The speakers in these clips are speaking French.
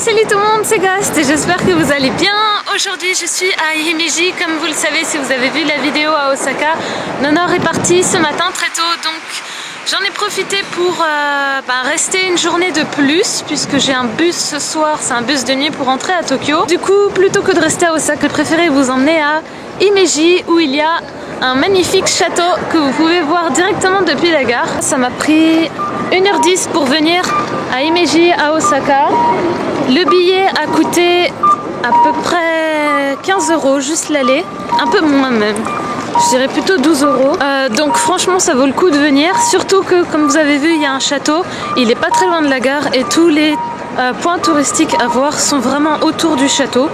Salut tout le monde, c'est Ghost et j'espère que vous allez bien. Aujourd'hui je suis à Himeji, comme vous le savez si vous avez vu la vidéo à Osaka. Nonor est parti ce matin très tôt, donc j'en ai profité pour rester une journée de plus puisque j'ai un bus ce soir, c'est un bus de nuit pour rentrer à Tokyo. Du coup, plutôt que de rester à Osaka, je préférais vous emmener à Himeji où il y a un magnifique château que vous pouvez voir directement depuis la gare. Ça m'a pris 1h10 pour venir à Himeji à Osaka. Le billet a coûté à peu près 15 € juste l'aller, un peu moins même. Je dirais plutôt 12 €. Donc franchement ça vaut le coup de venir, surtout que comme vous avez vu il y a un château, il est pas très loin de la gare et tous les points touristiques à voir sont vraiment autour du château.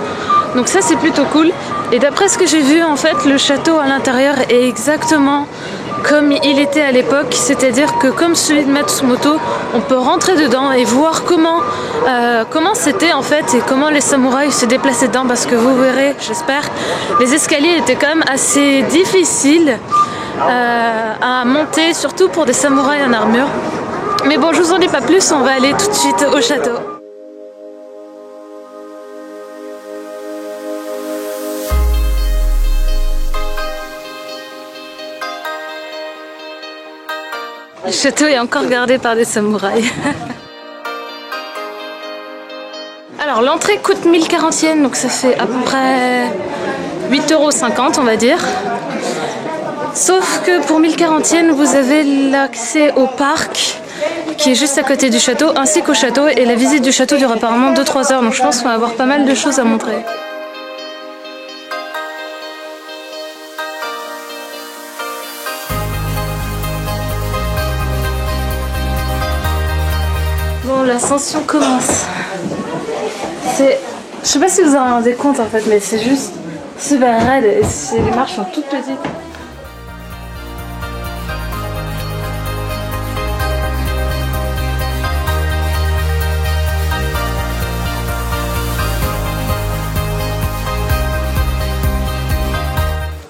Donc ça c'est plutôt cool. Et d'après ce que j'ai vu en fait le château à l'intérieur est exactement comme il était à l'époque, c'est-à-dire que comme celui de Matsumoto, on peut rentrer dedans et voir comment c'était en fait et comment les samouraïs se déplaçaient dedans, parce que vous verrez, j'espère, les escaliers étaient quand même assez difficiles à monter, surtout pour des samouraïs en armure. Mais bon, je vous en dis pas plus, on va aller tout de suite au château. Le château est encore gardé par des samouraïs. Alors l'entrée coûte 1040 yens, donc ça fait à peu près 8,50 € on va dire. Sauf que pour 1040 yens, vous avez l'accès au parc qui est juste à côté du château, ainsi qu'au château, et la visite du château dure apparemment 2-3 heures, donc je pense qu'on va avoir pas mal de choses à montrer. Bon, l'ascension commence. Je sais pas si vous en rendez compte en fait, mais c'est juste super raide et les marches sont toutes petites.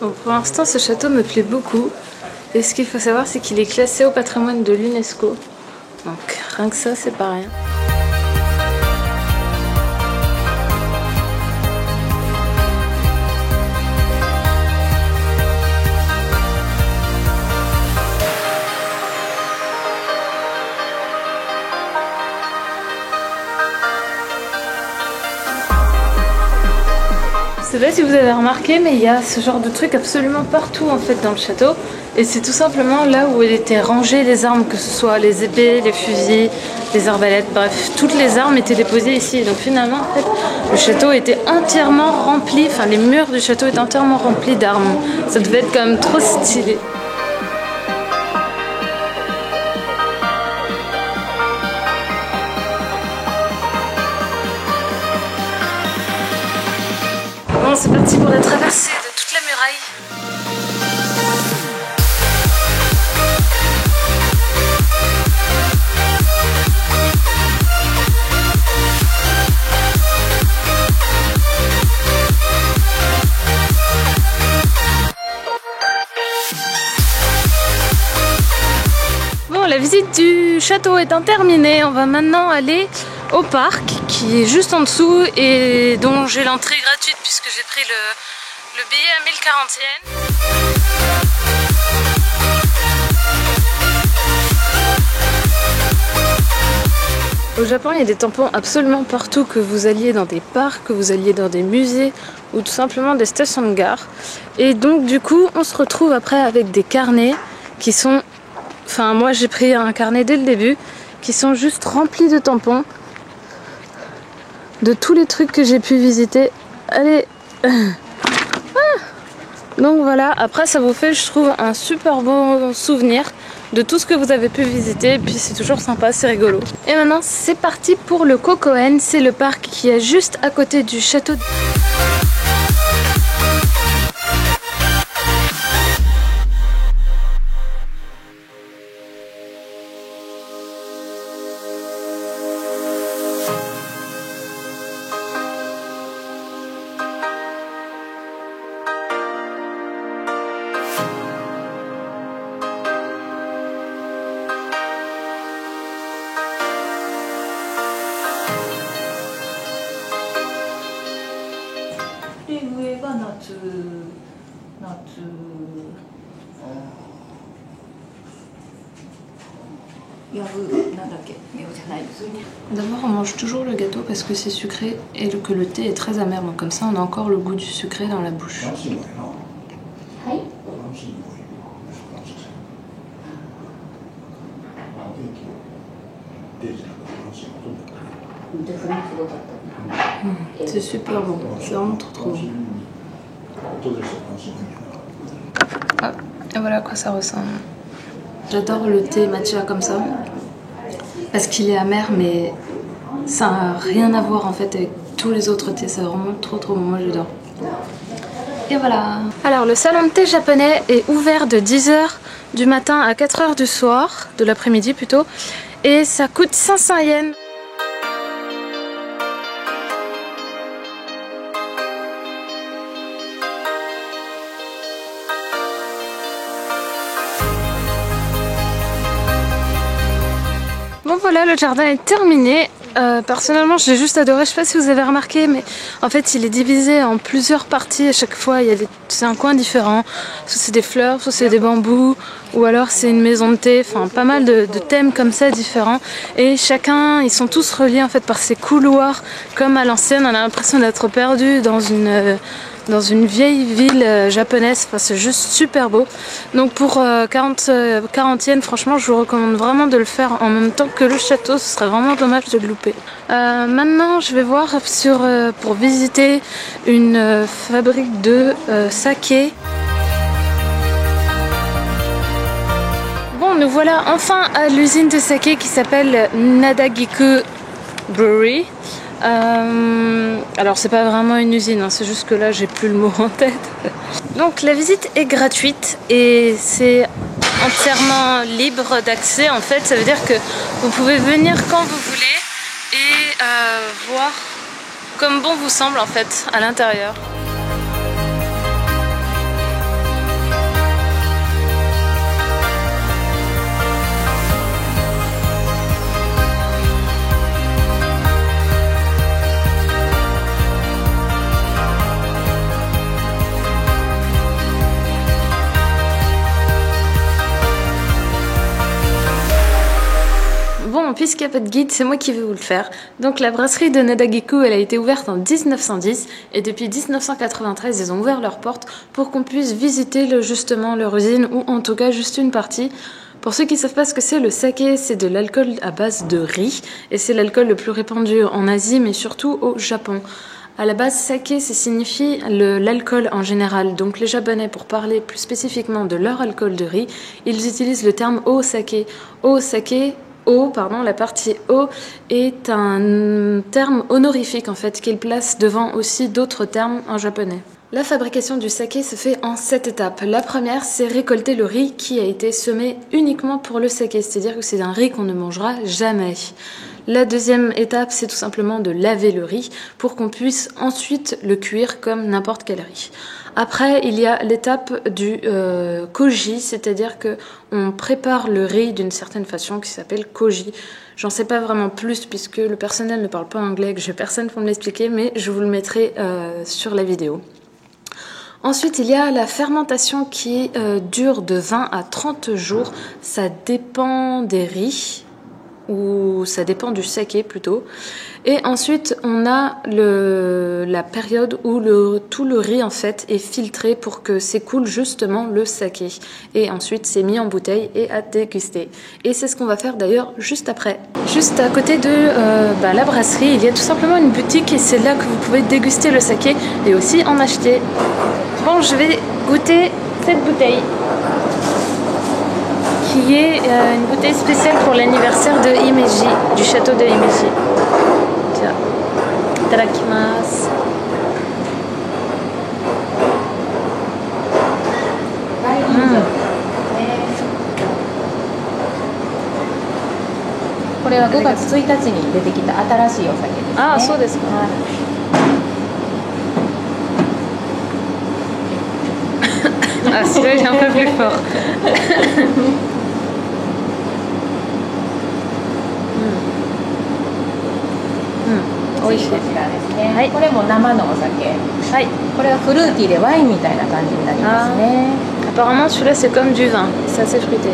Bon, pour l'instant, ce château me plaît beaucoup. Et ce qu'il faut savoir, c'est qu'il est classé au patrimoine de l'UNESCO. Donc rien que ça, c'est pas rien. Je sais pas si vous avez remarqué, mais il y a ce genre de truc absolument partout en fait dans le château. Et c'est tout simplement là où étaient rangées les armes, que ce soit les épées, les fusils, les arbalètes, bref, toutes les armes étaient déposées ici. Et donc finalement, en fait, le château était entièrement rempli, enfin les murs du château étaient entièrement remplis d'armes. Ça devait être quand même trop stylé. Bon, c'est parti pour la traversée de toute la muraille. Bon, la visite du château étant terminée, on va maintenant aller au parc qui est juste en dessous et dont j'ai l'entrée gratuite puisque j'ai pris le billet à 1040 yens. Au Japon, il y a des tampons absolument partout, que vous alliez dans des parcs, que vous alliez dans des musées ou tout simplement des stations de gare. Et donc du coup, on se retrouve après avec des carnets qui sont... Enfin, moi j'ai pris un carnet dès le début, qui sont juste remplis de tampons de tous les trucs que j'ai pu visiter. Allez. Donc voilà, après ça vous fait, je trouve, un super bon souvenir de tout ce que vous avez pu visiter, et puis c'est toujours sympa, c'est rigolo. Et maintenant c'est parti pour le Kokoen, c'est le parc qui est juste à côté du château. D'abord, on mange toujours le gâteau parce que c'est sucré et que le thé est très amer. Donc comme ça, on a encore le goût du sucré dans la bouche. C'est super bon, c'est vraiment trop bon. Ah, et voilà à quoi ça ressemble. J'adore le thé matcha comme ça, parce qu'il est amer, mais ça n'a rien à voir en fait avec tous les autres thés, c'est vraiment trop bon, moi j'adore. Et voilà. Alors le salon de thé japonais est ouvert de 10h du matin à 4h du soir, de l'après-midi plutôt, et ça coûte 500 yens. Bon voilà, le jardin est terminé. Personnellement, j'ai juste adoré. Je sais pas si vous avez remarqué, mais en fait, il est divisé en plusieurs parties. À chaque fois, c'est un coin différent. Soit c'est des fleurs, soit c'est des bambous, ou alors c'est une maison de thé. Enfin, pas mal de thèmes comme ça différents. Et chacun, ils sont tous reliés en fait par ces couloirs, comme à l'ancienne. On a l'impression d'être perdu dans une vieille ville japonaise. Enfin, c'est juste super beau. Donc pour 40 yens, franchement, je vous recommande vraiment de le faire en même temps que le château. Ce serait vraiment dommage de le louper. Maintenant, je vais voir pour visiter une fabrique de saké. Bon, nous voilà enfin à l'usine de saké qui s'appelle Nadagiku Brewery. Alors c'est pas vraiment une usine, hein, c'est juste que là j'ai plus le mot en tête. Donc la visite est gratuite et c'est entièrement libre d'accès en fait. Ça veut dire que vous pouvez venir quand vous voulez et voir comme bon vous semble en fait à l'intérieur. Bon, puisqu'il n'y a pas de guide, c'est moi qui vais vous le faire. Donc la brasserie de Nadagiku, elle a été ouverte en 1910 et depuis 1993, ils ont ouvert leurs portes pour qu'on puisse visiter justement leur usine ou en tout cas juste une partie. Pour ceux qui ne savent pas ce que c'est, le saké, c'est de l'alcool à base de riz et c'est l'alcool le plus répandu en Asie mais surtout au Japon. À la base, saké, ça signifie l'alcool en général. Donc les Japonais, pour parler plus spécifiquement de leur alcool de riz, ils utilisent le terme o-saké. O-saké, la partie O est un terme honorifique en fait, qu'il place devant aussi d'autres termes en japonais. La fabrication du saké se fait en 7 étapes. La première, c'est récolter le riz qui a été semé uniquement pour le saké, c'est-à-dire que c'est un riz qu'on ne mangera jamais. La deuxième étape, c'est tout simplement de laver le riz pour qu'on puisse ensuite le cuire comme n'importe quel riz. Après, il y a l'étape du koji, c'est-à-dire qu'on prépare le riz d'une certaine façon qui s'appelle koji. J'en sais pas vraiment plus puisque le personnel ne parle pas anglais, que j'ai personne pour me l'expliquer, mais je vous le mettrai sur la vidéo. Ensuite, il y a la fermentation qui dure de 20 à 30 jours. Ça dépend des riz, ou ça dépend du saké plutôt. Et ensuite, on a la période où tout le riz en fait est filtré pour que s'écoule justement le saké. Et ensuite, c'est mis en bouteille et à déguster. Et c'est ce qu'on va faire d'ailleurs juste après. Juste à côté de la brasserie, il y a tout simplement une boutique et c'est là que vous pouvez déguster le saké et aussi en acheter. Bon, je vais goûter cette bouteille qui est une bouteille spéciale pour l'anniversaire de Himeji, du château de Himeji. Tiens, itadakimasu. Ah, so desu ka. Ah, celui-là il est un peu plus fort. Apparemment celui-là c'est comme du vin, c'est assez fruité.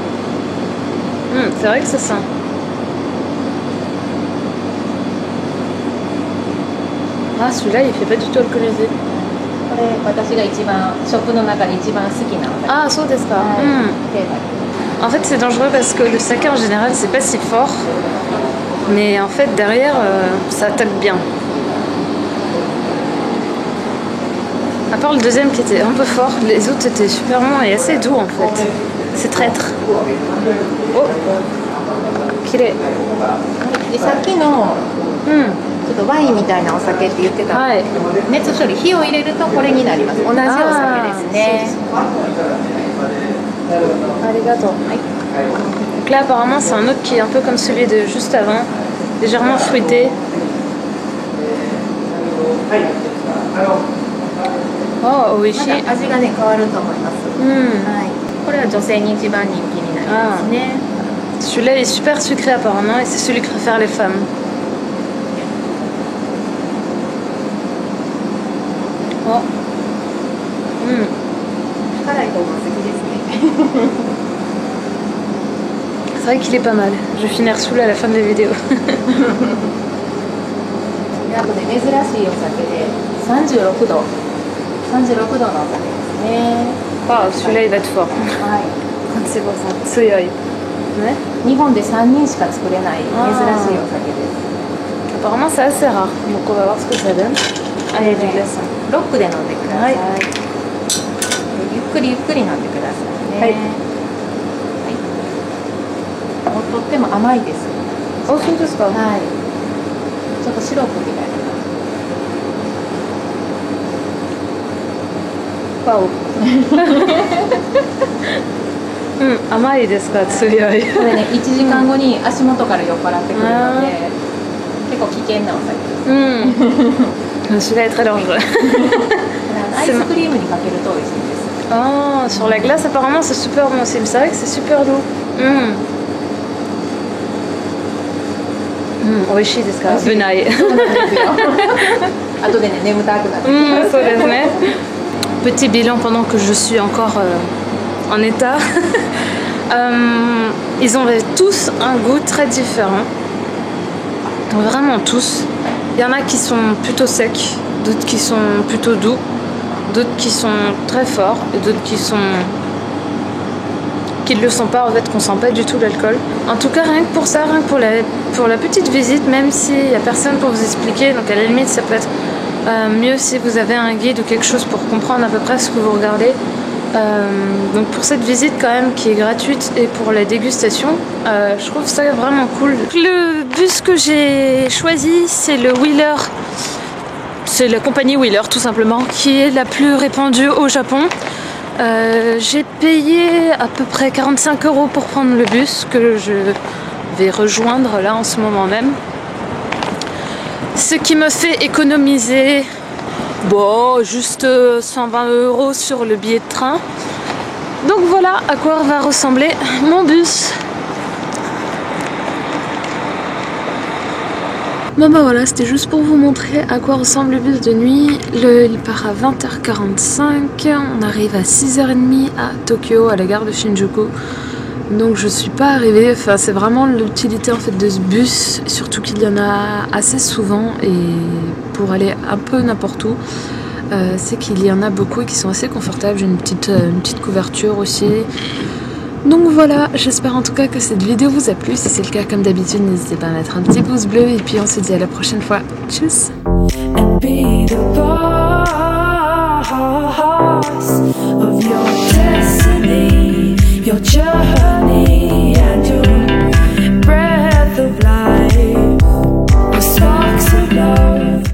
C'est vrai que ça sent. Ah, celui-là, il fait pas du tout alcoolisé. Ah, so desu ka. En fait, c'est dangereux parce que le saké en général, c'est pas si fort. Mais en fait, derrière, ça attaque bien. À part le deuxième qui était un peu fort, les autres étaient super bons et assez doux en fait. C'est traître. Oh, kirei. でさっきのちょっとワインみたいなお酒って言ってたんですけど、熱処理、火を入れるとこれになります。同じお酒ですね。Arigato. Donc là apparemment c'est un autre qui est un peu comme celui de juste avant, légèrement fruité. Oh, oishi. 味がね変わると思います。はい。これは女性に一番人気になりますね。Celui-là est super sucré apparemment et c'est celui que préfèrent les femmes. Oh. 辛い方が好きですね。C'est vrai qu'il est pas mal. Je vais finir sous là à la fin de la vidéo. あとね珍しいお酒で36度のお酒ですね。Waouh, celui-là il va être fort. はい。C'est bon ça. Tsuyoi. Ouais. 日本で3人しか作れない珍しいお酒です。 Apparemment c'est assez rare. Donc on va voir ce que ça donne. Ah, il y a du glaçon. ロックで飲んでください。はい。ゆっくりゆっくり飲んでくださいね。はい。もうとっても甘いです。あ、そうですか。はい。ちょっとシロップみたいな。ワオ。甘いですか、強い。これね、1時間後に足元から酔っ払ってくるので、結構危険なお酒です。Celui-là est très dangereux. アイスクリームにかけると美味しいです。Ah, sur la glace apparemment c'est super bon aussi. C'est vrai que c'est super doux. Oishi desu ka? Bunai. 後でね、眠たくなってきます。そうですね。Petit bilan pendant que je suis encore en état. Ils ont tous un goût très différent. Vraiment tous. Il y en a qui sont plutôt secs, d'autres qui sont plutôt doux, d'autres qui sont très forts et d'autres qui ne le sont pas, en fait, qu'on sent pas du tout l'alcool. En tout cas, rien que pour ça, rien que pour la petite visite, même s'il n'y a personne pour vous expliquer, donc à la limite ça peut être mieux si vous avez un guide ou quelque chose pour comprendre à peu près ce que vous regardez. Donc pour cette visite quand même qui est gratuite et pour la dégustation, je trouve ça vraiment cool. Le bus que j'ai choisi, c'est le Wheeler, c'est la compagnie Wheeler tout simplement, qui est la plus répandue au Japon. J'ai payé à peu près 45 € pour prendre le bus que je vais rejoindre là en ce moment même. Ce qui me fait économiser juste 120 € sur le billet de train. Donc voilà à quoi va ressembler mon bus. Bon bah voilà, c'était juste pour vous montrer à quoi ressemble le bus de nuit. Il part à 20h45, on arrive à 6h30 à Tokyo, à la gare de Shinjuku. Donc je suis pas arrivée, enfin c'est vraiment l'utilité en fait de ce bus, surtout qu'il y en a assez souvent et pour aller un peu n'importe où, c'est qu'il y en a beaucoup et qui sont assez confortables. J'ai une petite couverture aussi. Donc voilà, j'espère en tout cas que cette vidéo vous a plu. Si c'est le cas, comme d'habitude, n'hésitez pas à mettre un petit pouce bleu et puis on se dit à la prochaine fois. Tchuss. And be the boss of your destiny.